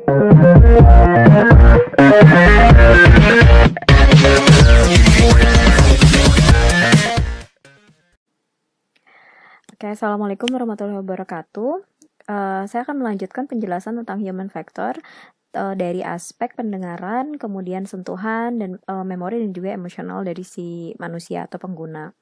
Oke, Assalamualaikum warahmatullahi wabarakatuh. Saya akan melanjutkan penjelasan tentang human factor dari aspek pendengaran, kemudian sentuhan, dan memori dan juga emosional dari si manusia atau pengguna.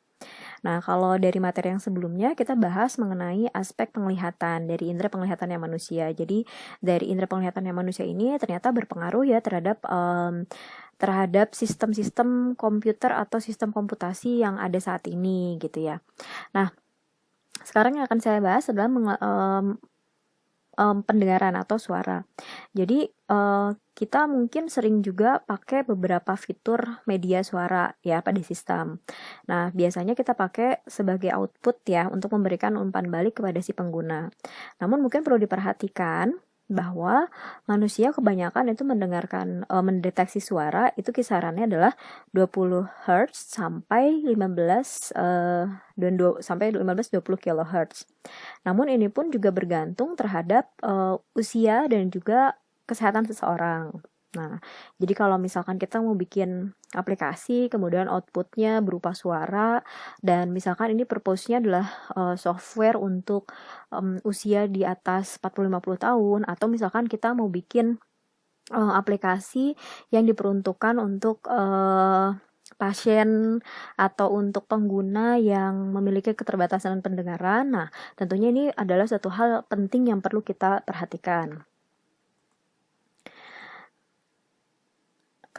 Nah, kalau dari materi yang sebelumnya kita bahas mengenai aspek penglihatan dari indera penglihatannya manusia. Jadi dari indera penglihatannya manusia ini ternyata berpengaruh ya terhadap sistem-sistem komputer atau sistem komputasi yang ada saat ini gitu ya. Nah, sekarang yang akan saya bahas adalah pendengaran atau suara. Jadi kita mungkin sering juga pakai beberapa fitur media suara ya pada sistem. Nah, biasanya kita pakai sebagai output ya untuk memberikan umpan balik kepada si pengguna. Namun mungkin perlu diperhatikan bahwa manusia kebanyakan itu mendeteksi suara itu kisarannya adalah 20 Hz sampai 15-20 kHz. Namun ini pun juga bergantung terhadap usia dan juga kesehatan seseorang. Nah, jadi kalau misalkan kita mau bikin aplikasi, kemudian outputnya berupa suara, dan misalkan ini purpose-nya adalah software untuk usia di atas 40-50 tahun, atau misalkan kita mau bikin aplikasi yang diperuntukkan untuk pasien atau untuk pengguna yang memiliki keterbatasan pendengaran. Nah, tentunya ini adalah satu hal penting yang perlu kita perhatikan.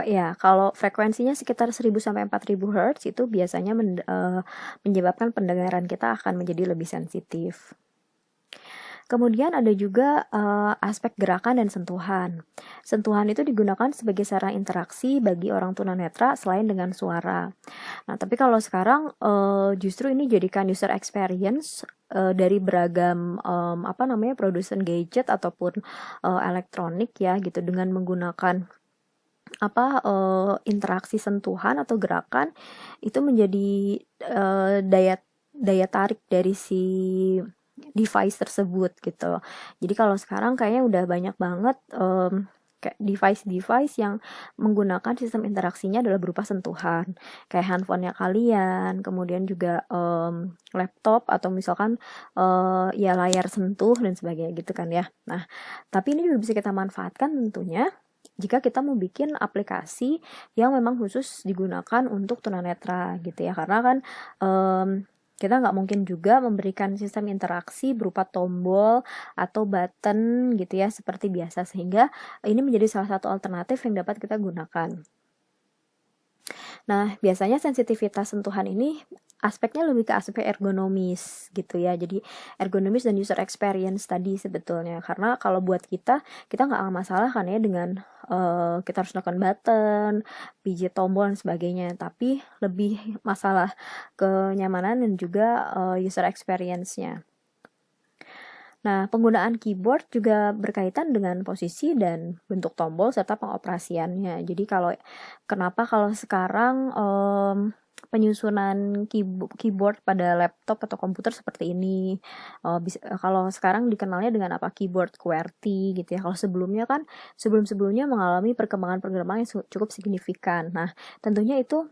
Ya, kalau frekuensinya sekitar 1000 sampai 4000 Hz itu biasanya menyebabkan pendengaran kita akan menjadi lebih sensitif. Kemudian ada juga aspek gerakan dan sentuhan. Sentuhan itu digunakan sebagai sarana interaksi bagi orang tunanetra selain dengan suara. Nah, tapi kalau sekarang justru ini jadikan user experience dari beragam produsen gadget ataupun elektronik ya gitu dengan menggunakan interaksi sentuhan atau gerakan itu menjadi daya tarik dari si device tersebut gitu. Jadi kalau sekarang kayaknya udah banyak banget kayak device yang menggunakan sistem interaksinya adalah berupa sentuhan, kayak handphonenya kalian, kemudian juga laptop atau misalkan ya layar sentuh dan sebagainya gitu kan ya. Nah, tapi ini juga bisa kita manfaatkan tentunya jika kita mau bikin aplikasi yang memang khusus digunakan untuk tunanetra gitu ya, karena kan kita nggak mungkin juga memberikan sistem interaksi berupa tombol atau button gitu ya seperti biasa, sehingga ini menjadi salah satu alternatif yang dapat kita gunakan. Nah, biasanya sensitivitas sentuhan ini aspeknya lebih ke aspek ergonomis gitu ya. Jadi ergonomis dan user experience tadi sebetulnya. Karena kalau buat kita nggak masalah kan ya dengan kita harus menekan button, pijit tombol dan sebagainya. Tapi lebih masalah kenyamanan dan juga user experience-nya. Nah, penggunaan keyboard juga berkaitan dengan posisi dan bentuk tombol serta pengoperasiannya. Jadi kenapa kalau sekarang penyusunan keyboard pada laptop atau komputer seperti ini, kalau sekarang dikenalnya dengan keyboard QWERTY gitu ya. Kalau sebelumnya mengalami perkembangan yang cukup signifikan. Nah, tentunya itu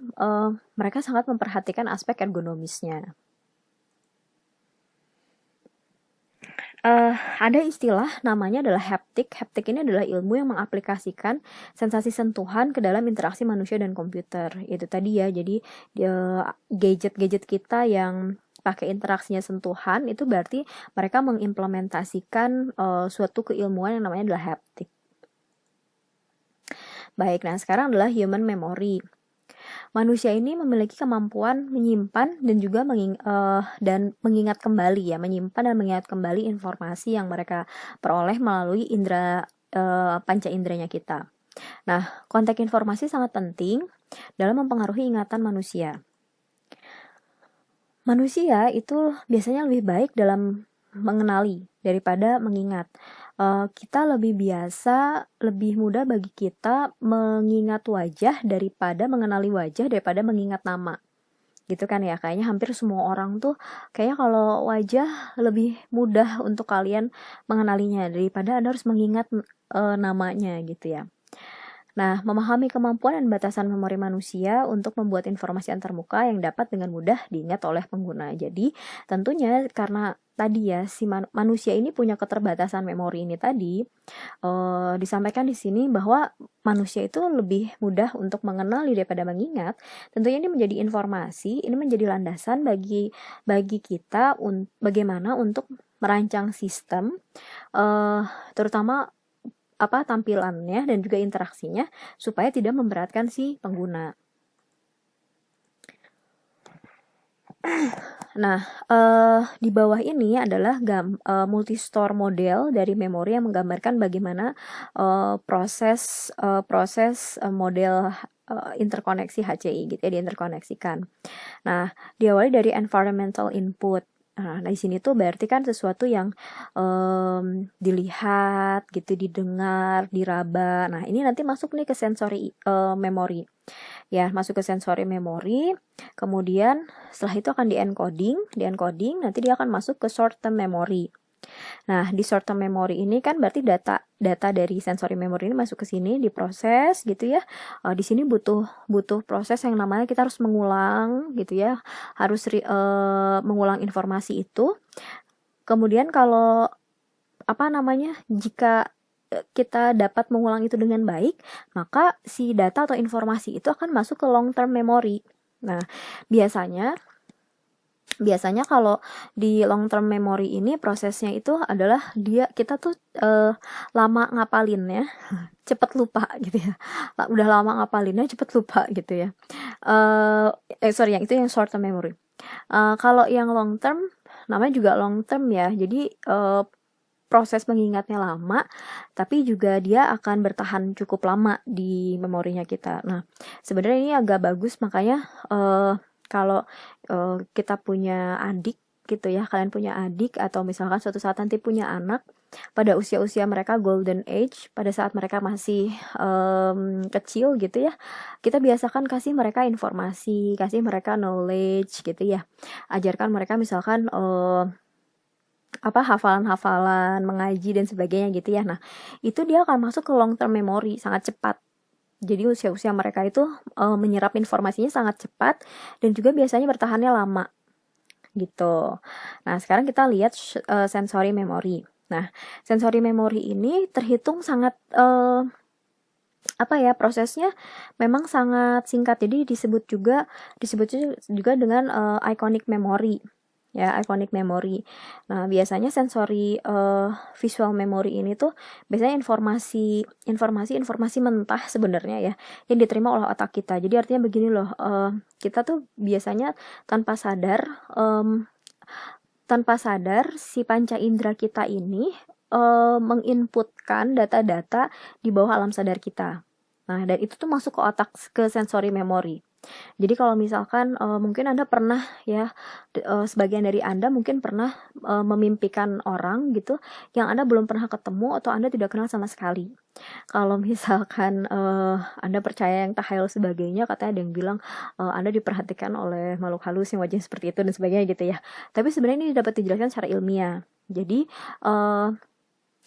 mereka sangat memperhatikan aspek ergonomisnya. Ada istilah namanya adalah haptik. Haptik ini adalah ilmu yang mengaplikasikan sensasi sentuhan ke dalam interaksi manusia dan komputer. Itu tadi ya, jadi gadget-gadget kita yang pakai interaksinya sentuhan itu berarti mereka mengimplementasikan suatu keilmuan yang namanya adalah haptik. Baik, nah sekarang adalah human memory. Manusia ini memiliki kemampuan menyimpan dan juga mengingat kembali ya, menyimpan dan mengingat kembali informasi yang mereka peroleh melalui panca inderanya kita. Nah, konteks informasi sangat penting dalam mempengaruhi ingatan manusia. Manusia itu biasanya lebih baik dalam mengenali daripada mengingat. Kita lebih mudah bagi kita mengingat wajah daripada mengenali wajah daripada mengingat nama gitu kan ya. Kayaknya hampir semua orang tuh kayaknya kalau wajah lebih mudah untuk kalian mengenalinya daripada Anda harus mengingat namanya gitu ya. Nah, memahami kemampuan dan batasan memori manusia untuk membuat informasi antarmuka yang dapat dengan mudah diingat oleh pengguna. Jadi, tentunya karena tadi ya si manusia ini punya keterbatasan memori ini tadi, disampaikan di sini bahwa manusia itu lebih mudah untuk mengenali daripada mengingat. Tentunya ini menjadi informasi, ini menjadi landasan bagi kita bagaimana untuk merancang sistem, terutama tampilannya dan juga interaksinya supaya tidak memberatkan si pengguna. Nah, di bawah ini adalah multi-store model dari memori yang menggambarkan bagaimana proses model interkoneksi HCI gitu ya, diinterkoneksikan. Nah, diawali dari environmental input. Nah, di sini tuh berarti kan sesuatu yang dilihat gitu, didengar, diraba. Nah, ini nanti masuk nih ke sensory memori. Ya, masuk ke sensory memori. Kemudian setelah itu akan di-encoding, nanti dia akan masuk ke short term memory. Nah, di short term memory ini kan berarti data dari sensory memory ini masuk ke sini, diproses gitu ya. Di sini butuh proses yang namanya kita harus mengulang gitu ya. Harus mengulang informasi itu. Kemudian kalau jika kita dapat mengulang itu dengan baik, maka si data atau informasi itu akan masuk ke long term memory. Nah, biasanya kalau di long term memory ini prosesnya itu adalah kita tuh lama ngapalinnya cepet lupa gitu ya. Udah lama ngapalinnya cepet lupa gitu ya. Yang itu yang short term memory. Kalau yang long term namanya juga long term ya. Jadi proses mengingatnya lama, tapi juga dia akan bertahan cukup lama di memorinya kita. Nah, sebenarnya ini agak bagus, makanya kalau kita punya adik gitu ya, kalian punya adik atau misalkan suatu saat nanti punya anak pada usia-usia mereka golden age, pada saat mereka masih kecil gitu ya, kita biasakan kasih mereka informasi, kasih mereka knowledge gitu ya, ajarkan mereka misalkan hafalan-hafalan, mengaji dan sebagainya gitu ya. Nah, itu dia akan masuk ke long term memory sangat cepat. Jadi usia-usia mereka itu menyerap informasinya sangat cepat dan juga biasanya bertahannya lama gitu. Nah, sekarang kita lihat sensory memory. Nah, sensory memory ini terhitung sangat prosesnya memang sangat singkat. Jadi disebut juga dengan iconic memory. Ya, iconic memory. Nah, biasanya sensory visual memory ini tuh biasanya informasi mentah sebenarnya ya, yang diterima oleh otak kita. Jadi artinya begini loh, kita tuh biasanya tanpa sadar si panca indera kita ini menginputkan data-data di bawah alam sadar kita. Nah, dan itu tuh masuk ke otak, ke sensory memory. Jadi kalau misalkan mungkin Anda pernah ya, sebagian dari Anda mungkin pernah memimpikan orang gitu yang Anda belum pernah ketemu atau Anda tidak kenal sama sekali. Kalau misalkan Anda percaya yang takhayul sebagainya, katanya ada yang bilang Anda diperhatikan oleh makhluk halus yang wajahnya seperti itu dan sebagainya gitu ya. Tapi sebenarnya ini dapat dijelaskan secara ilmiah. Jadi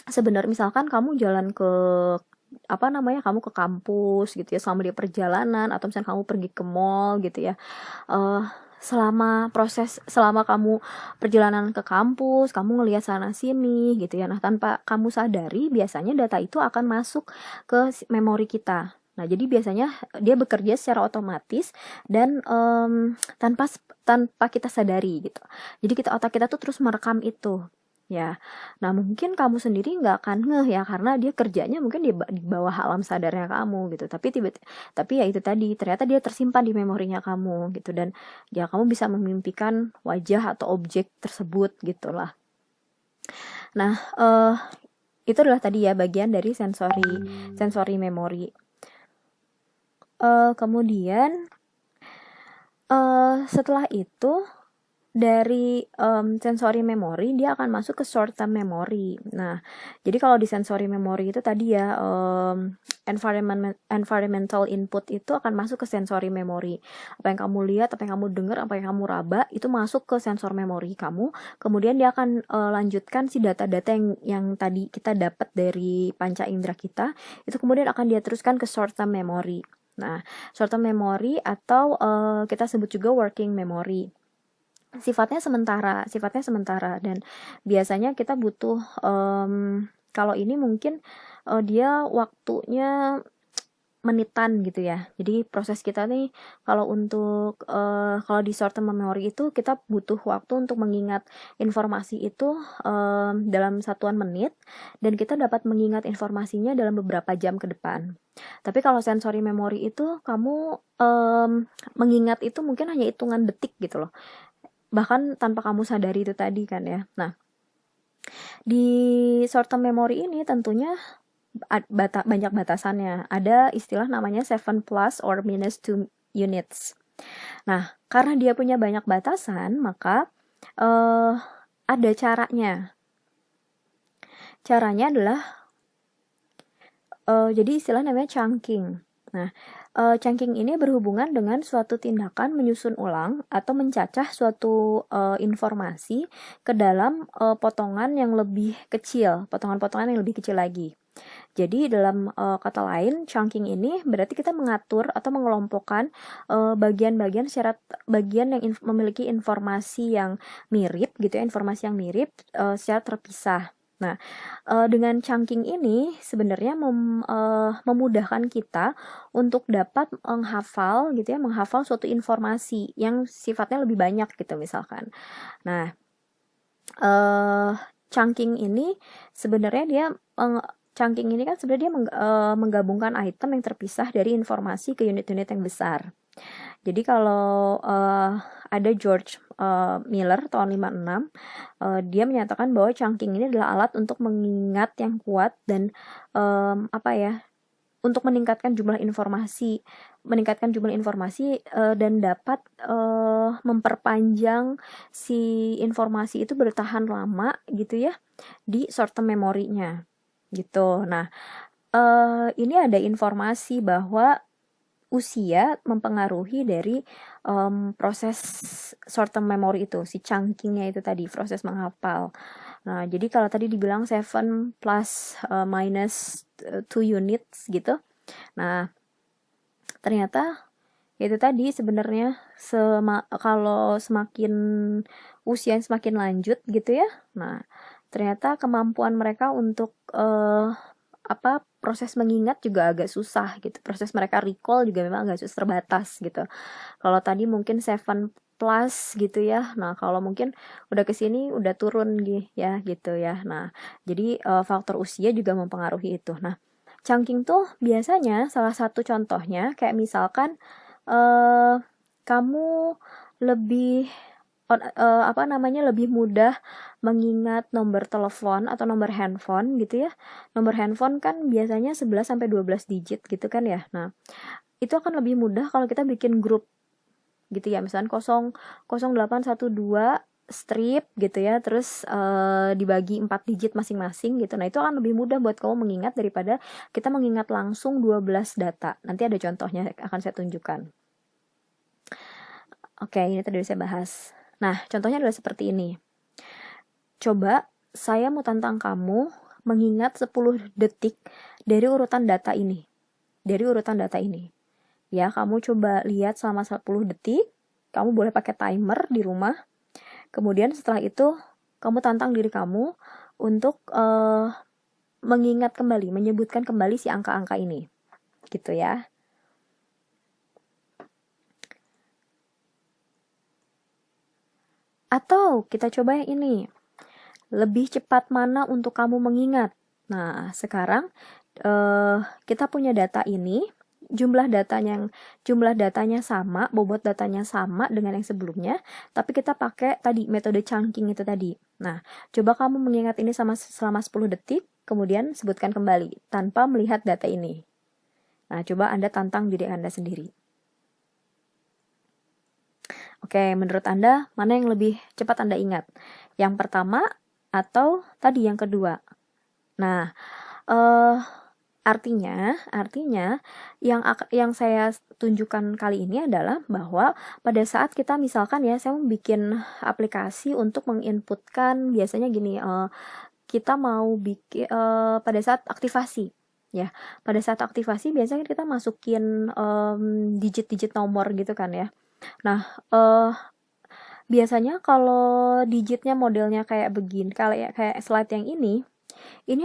sebenarnya misalkan kamu jalan ke kamu ke kampus gitu ya, selama di perjalanan atau misalnya kamu pergi ke mall gitu ya, selama kamu perjalanan ke kampus, kamu ngelihat sana sini gitu ya. Nah, tanpa kamu sadari biasanya data itu akan masuk ke memori kita. Nah, jadi biasanya dia bekerja secara otomatis dan tanpa kita sadari gitu. Jadi otak kita tuh terus merekam itu. Ya, nah mungkin kamu sendiri nggak akan ngeh ya, karena dia kerjanya mungkin di bawah alam sadarnya kamu gitu. Tapi ya itu tadi, ternyata dia tersimpan di memorinya kamu gitu, dan ya kamu bisa memimpikan wajah atau objek tersebut gitulah. Nah, itu adalah tadi ya bagian dari sensory memory. Kemudian setelah itu dari sensory memory dia akan masuk ke short term memory. Nah, jadi kalau di sensory memory itu tadi ya environmental input itu akan masuk ke sensory memory. Apa yang kamu lihat, apa yang kamu dengar, apa yang kamu raba itu masuk ke sensor memory kamu. Kemudian dia akan lanjutkan si data-data yang tadi kita dapat dari panca indera kita, itu kemudian akan dia teruskan ke short term memory. Nah, short term memory atau kita sebut juga working memory. Sifatnya sementara dan biasanya kita butuh kalau ini mungkin dia waktunya menitan gitu ya. Jadi proses kita nih kalau untuk kalau di short term memory itu kita butuh waktu untuk mengingat informasi itu dalam satuan menit, dan kita dapat mengingat informasinya dalam beberapa jam ke depan. Tapi kalau sensory memory itu kamu mengingat itu mungkin hanya hitungan detik gitu loh, bahkan tanpa kamu sadari itu tadi kan ya. Nah, di short term memory ini tentunya banyak batasannya. Ada istilah namanya 7 plus or minus 2 units. Nah, karena dia punya banyak batasan, maka ada caranya. Caranya adalah jadi istilah namanya chunking. Nah, chunking ini berhubungan dengan suatu tindakan menyusun ulang atau mencacah suatu informasi ke dalam potongan yang lebih kecil, potongan-potongan yang lebih kecil lagi. Jadi dalam kata lain, chunking ini berarti kita mengatur atau mengelompokkan bagian-bagian bagian yang memiliki informasi yang mirip gitu ya, informasi yang mirip secara terpisah. Nah, dengan chunking ini sebenarnya memudahkan kita untuk dapat menghafal gitu ya, menghafal suatu informasi yang sifatnya lebih banyak gitu misalkan. Nah, chunking ini sebenarnya dia chunking ini kan sebenarnya dia menggabungkan item yang terpisah dari informasi ke unit-unit yang besar. Jadi kalau ada George Miller tahun 56, dia menyatakan bahwa chunking ini adalah alat untuk mengingat yang kuat dan untuk meningkatkan jumlah informasi dan dapat memperpanjang si informasi itu bertahan lama gitu ya di short term memory-nya gitu. Nah, ini ada informasi bahwa usia mempengaruhi dari proses short term memory itu, si chunking-nya itu tadi, proses menghafal. Nah, jadi kalau tadi dibilang 7 plus minus 2 units gitu. Nah, ternyata itu tadi sebenarnya kalau semakin usia yang semakin lanjut gitu ya. Nah, ternyata kemampuan mereka untuk proses mengingat juga agak susah gitu. Proses mereka recall juga memang agak susah, terbatas gitu. Kalau tadi mungkin 7 plus gitu ya. Nah, kalau mungkin udah kesini udah turun gitu ya. Nah, jadi faktor usia juga mempengaruhi itu. Nah, chunking tuh biasanya salah satu contohnya kayak misalkan kamu lebih lebih mudah mengingat nomor telepon atau nomor handphone gitu ya. Nomor handphone kan biasanya 11 sampai 12 digit gitu kan ya. Nah, itu akan lebih mudah kalau kita bikin grup gitu ya. Misalnya 0812 strip gitu ya, terus dibagi 4 digit masing-masing gitu. Nah, itu akan lebih mudah buat kamu mengingat daripada kita mengingat langsung 12 data. Nanti ada contohnya akan saya tunjukkan. Oke, ini tadi saya bahas. Nah, contohnya adalah seperti ini. Coba saya mau tantang kamu mengingat 10 detik dari urutan data ini. Ya, kamu coba lihat selama 10 detik. Kamu boleh pakai timer di rumah. Kemudian setelah itu, kamu tantang diri kamu untuk mengingat kembali, menyebutkan kembali si angka-angka ini. Gitu ya. Atau kita coba yang ini. Lebih cepat mana untuk kamu mengingat? Nah, sekarang kita punya data ini, jumlah datanya sama, bobot datanya sama dengan yang sebelumnya, tapi kita pakai tadi metode chunking itu tadi. Nah, coba kamu mengingat ini selama 10 detik, kemudian sebutkan kembali tanpa melihat data ini. Nah, coba Anda tantang diri Anda sendiri. Oke, menurut Anda mana yang lebih cepat Anda ingat? Yang pertama atau tadi yang kedua? Nah, artinya yang saya tunjukkan kali ini adalah bahwa pada saat kita misalkan ya, saya mau bikin aplikasi untuk menginputkan, biasanya gini, kita mau bikin pada saat aktivasi ya. Pada saat aktivasi biasanya kita masukin digit-digit nomor gitu kan ya. Nah, biasanya kalau digitnya modelnya kayak begini, kayak slide yang ini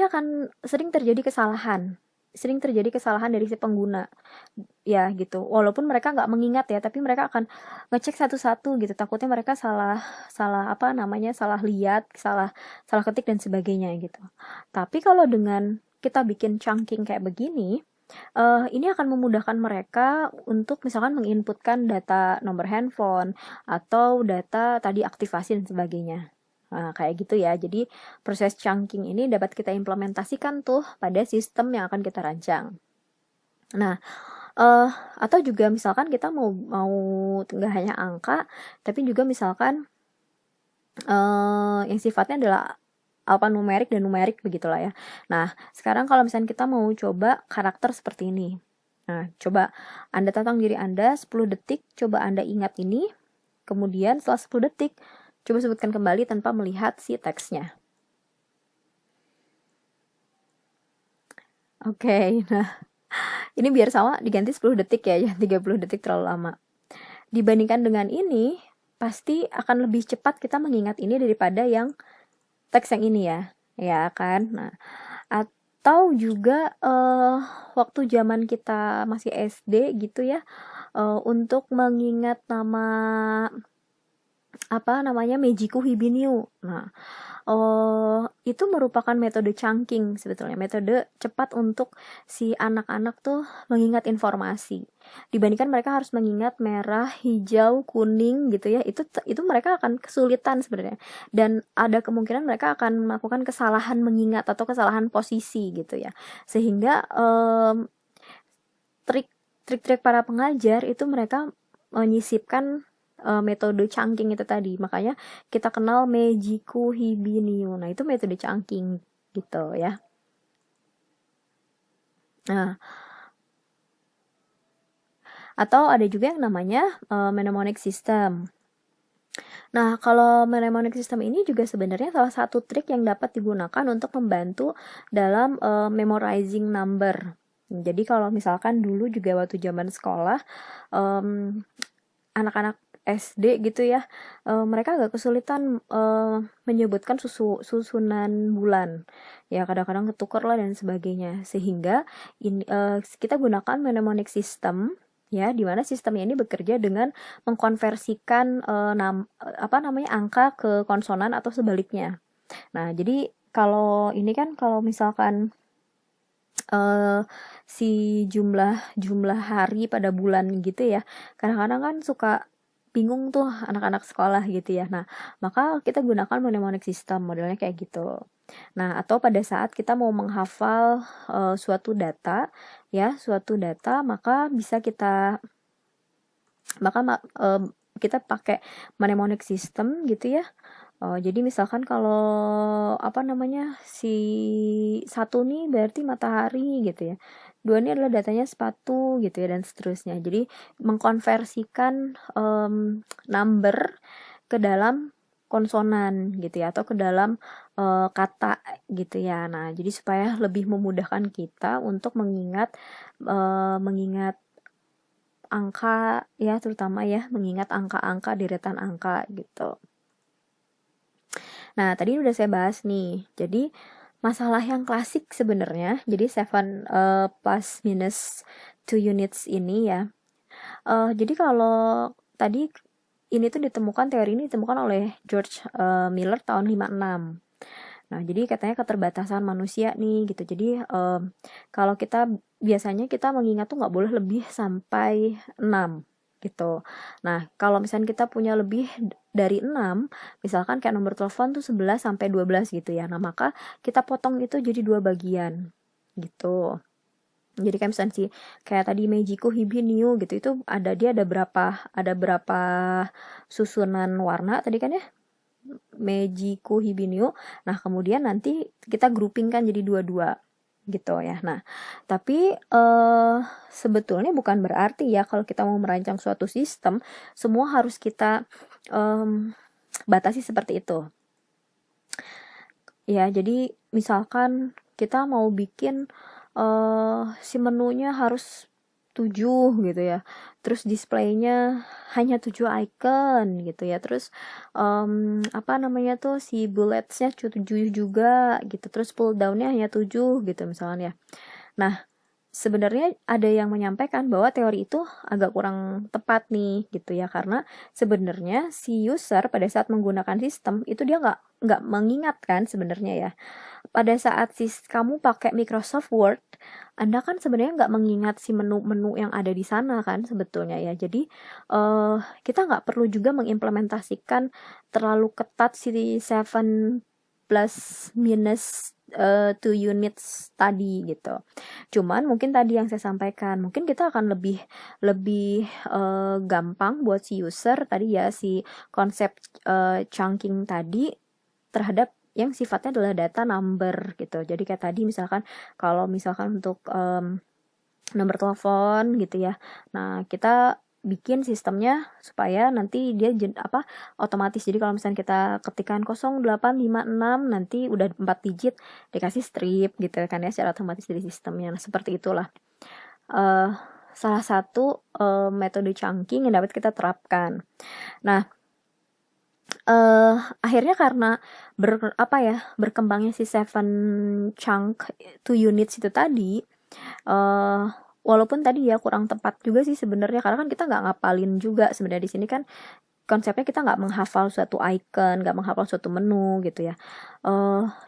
akan sering terjadi kesalahan dari si pengguna ya gitu. Walaupun mereka nggak mengingat ya, tapi mereka akan ngecek satu-satu gitu. Takutnya mereka salah salah apa namanya salah lihat, salah salah ketik dan sebagainya gitu. Tapi kalau dengan kita bikin chunking kayak begini, ini akan memudahkan mereka untuk misalkan menginputkan data nomor handphone atau data tadi aktivasi dan sebagainya. Nah, kayak gitu ya. Jadi proses chunking ini dapat kita implementasikan tuh pada sistem yang akan kita rancang. Nah, atau juga misalkan kita mau nggak hanya angka, tapi juga misalkan yang sifatnya adalah alfanumerik dan numerik begitulah ya. Nah, sekarang kalau misalnya kita mau coba karakter seperti ini. Nah, coba Anda tantang diri Anda 10 detik, coba Anda ingat ini. Kemudian setelah 10 detik, coba sebutkan kembali tanpa melihat si teksnya. Oke, nah ini biar sama diganti 10 detik ya, 30 detik terlalu lama. Dibandingkan dengan ini, pasti akan lebih cepat kita mengingat ini daripada yang teks yang ini ya kan. Nah, atau juga waktu zaman kita masih SD gitu ya, untuk mengingat nama apa namanya Mejiku Hibiniu. Nah, itu merupakan metode chunking sebetulnya, metode cepat untuk si anak-anak tuh mengingat informasi. Dibandingkan mereka harus mengingat merah, hijau, kuning gitu ya, itu mereka akan kesulitan sebenarnya. Dan ada kemungkinan mereka akan melakukan kesalahan mengingat atau kesalahan posisi gitu ya. Sehingga trik-trik para pengajar itu mereka menyisipkan metode chunking itu tadi. Makanya kita kenal Mejiku Hibiniu. Nah, itu metode chunking gitu ya. Nah, atau ada juga yang namanya mnemonic system. Nah, kalau mnemonic system ini juga sebenarnya salah satu trik yang dapat digunakan untuk membantu dalam memorizing number. Jadi kalau misalkan dulu juga waktu zaman sekolah, anak-anak SD gitu ya, mereka agak kesulitan menyebutkan susunan bulan ya, kadang-kadang ketukar lah dan sebagainya, sehingga kita gunakan mnemonic system ya, dimana sistemnya ini bekerja dengan mengkonversikan angka ke konsonan atau sebaliknya. Nah, jadi kalau ini kan kalau misalkan si jumlah hari pada bulan gitu ya, kadang-kadang kan suka bingung tuh anak-anak sekolah gitu ya. Nah, maka kita gunakan mnemonic system, modelnya kayak gitu. Nah, atau pada saat kita mau menghafal suatu data, maka bisa kita pakai mnemonic system gitu ya. Jadi misalkan kalau si satu nih berarti matahari gitu ya. 2 ini adalah datanya sepatu gitu ya, dan seterusnya. Jadi mengkonversikan number ke dalam konsonan gitu ya, atau ke dalam kata gitu ya. Nah, jadi supaya lebih memudahkan kita untuk mengingat angka ya, terutama ya mengingat angka-angka, deretan angka gitu. Nah, tadi udah saya bahas nih. Jadi masalah yang klasik sebenarnya, jadi 7 plus minus 2 units ini ya. Jadi kalau tadi teori ini ditemukan oleh George Miller tahun 56. Nah, jadi katanya keterbatasan manusia nih gitu. Jadi kalau biasanya kita mengingat tuh nggak boleh lebih sampai 6 gitu. Nah, kalau misalnya kita punya lebih dari 6, misalkan kayak nomor telepon tuh 11 sampai 12 gitu ya. Nah, maka kita potong itu jadi 2 bagian gitu. Jadi kayak misalnya kayak tadi Meijiko Hibiniu gitu, itu dia ada berapa susunan warna tadi kan ya, Meijiko Hibiniu. Nah kemudian nanti kita groupingkan jadi dua-dua gitu ya. Nah tapi sebetulnya bukan berarti ya kalau kita mau merancang suatu sistem semua harus kita batasi seperti itu ya. Jadi misalkan kita mau bikin si menunya harus 7 gitu ya, terus displaynya hanya 7 icon gitu ya, terus apa namanya tuh, si bulletsnya 7 juga gitu, terus pull downnya hanya 7 gitu misalnya ya. Nah sebenarnya ada yang menyampaikan bahwa teori itu agak kurang tepat nih gitu ya, karena sebenarnya si user pada saat menggunakan sistem itu dia nggak mengingat kan sebenarnya ya. Pada saat kamu pakai Microsoft Word, Anda kan sebenarnya nggak mengingat si menu-menu yang ada di sana kan sebetulnya ya. Jadi kita nggak perlu juga mengimplementasikan terlalu ketat si 7 plus minus 2 units tadi gitu. Cuman mungkin tadi yang saya sampaikan, mungkin kita akan lebih gampang buat si user tadi ya, si konsep chunking tadi terhadap yang sifatnya adalah data number gitu. Jadi kayak tadi misalkan kalau misalkan untuk nomor telepon gitu ya. Nah, kita bikin sistemnya supaya nanti dia otomatis. Jadi kalau misalnya kita ketikkan 0856 nanti udah 4 digit dikasih strip gitu kan ya secara otomatis dari sistemnya. Nah, seperti itulah salah satu metode chunking yang dapat kita terapkan. Nah, akhirnya karena berkembangnya si 7 chunk 2 units itu tadi, walaupun tadi ya kurang tepat juga sih sebenarnya, karena kan kita nggak ngapalin juga sebenarnya. Di sini kan konsepnya kita nggak menghafal suatu icon, nggak menghafal suatu menu gitu ya.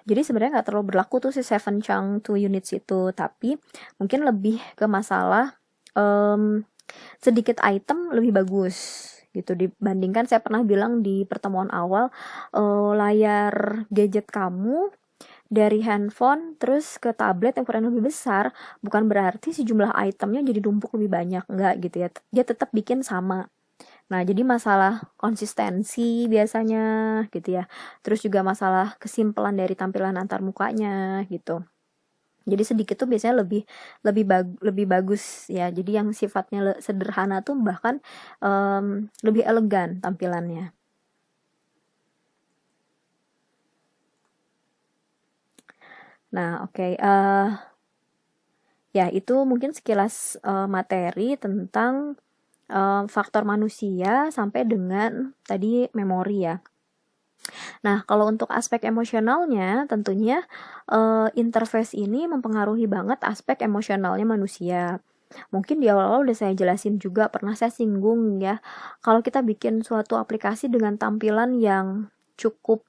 Jadi sebenarnya nggak terlalu berlaku tuh si 7 chunk 2 units itu, tapi mungkin lebih ke masalah sedikit item lebih bagus gitu dibandingkan saya pernah bilang di pertemuan awal, layar gadget kamu dari handphone terus ke tablet yang ukuran lebih besar bukan berarti si jumlah itemnya jadi numpuk lebih banyak, enggak gitu ya, dia tetap bikin sama. Nah jadi masalah konsistensi biasanya gitu ya, terus juga masalah kesimpulan dari tampilan antar mukanya gitu. Jadi sedikit tuh biasanya lebih bagus ya. Jadi yang sifatnya sederhana tuh bahkan lebih elegan tampilannya. Nah, oke. Ya, itu mungkin sekilas materi tentang faktor manusia sampai dengan tadi memori ya. Nah, kalau untuk aspek emosionalnya, tentunya interface ini mempengaruhi banget aspek emosionalnya manusia. Mungkin di awal-awal udah saya jelasin juga, pernah saya singgung ya, kalau kita bikin suatu aplikasi dengan tampilan yang cukup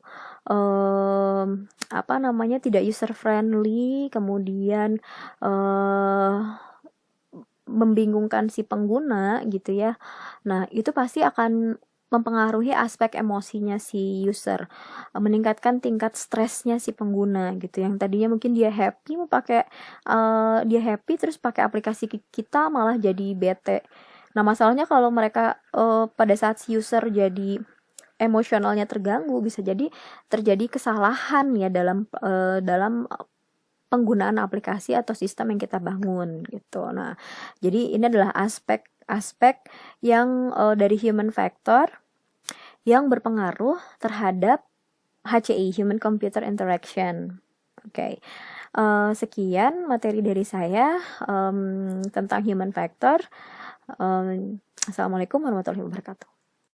tidak user friendly, kemudian membingungkan si pengguna gitu ya. Nah, itu pasti akan mempengaruhi aspek emosinya si user, meningkatkan tingkat stresnya si pengguna gitu. Yang tadinya mungkin dia happy terus pakai aplikasi kita malah jadi bete. Nah, masalahnya kalau mereka pada saat si user jadi emosionalnya terganggu, bisa jadi terjadi kesalahan ya dalam penggunaan aplikasi atau sistem yang kita bangun gitu. Nah, jadi ini adalah aspek yang dari human factor yang berpengaruh terhadap HCI, Human Computer Interaction. Oke. Sekian materi dari saya tentang human factor. Assalamualaikum warahmatullahi wabarakatuh.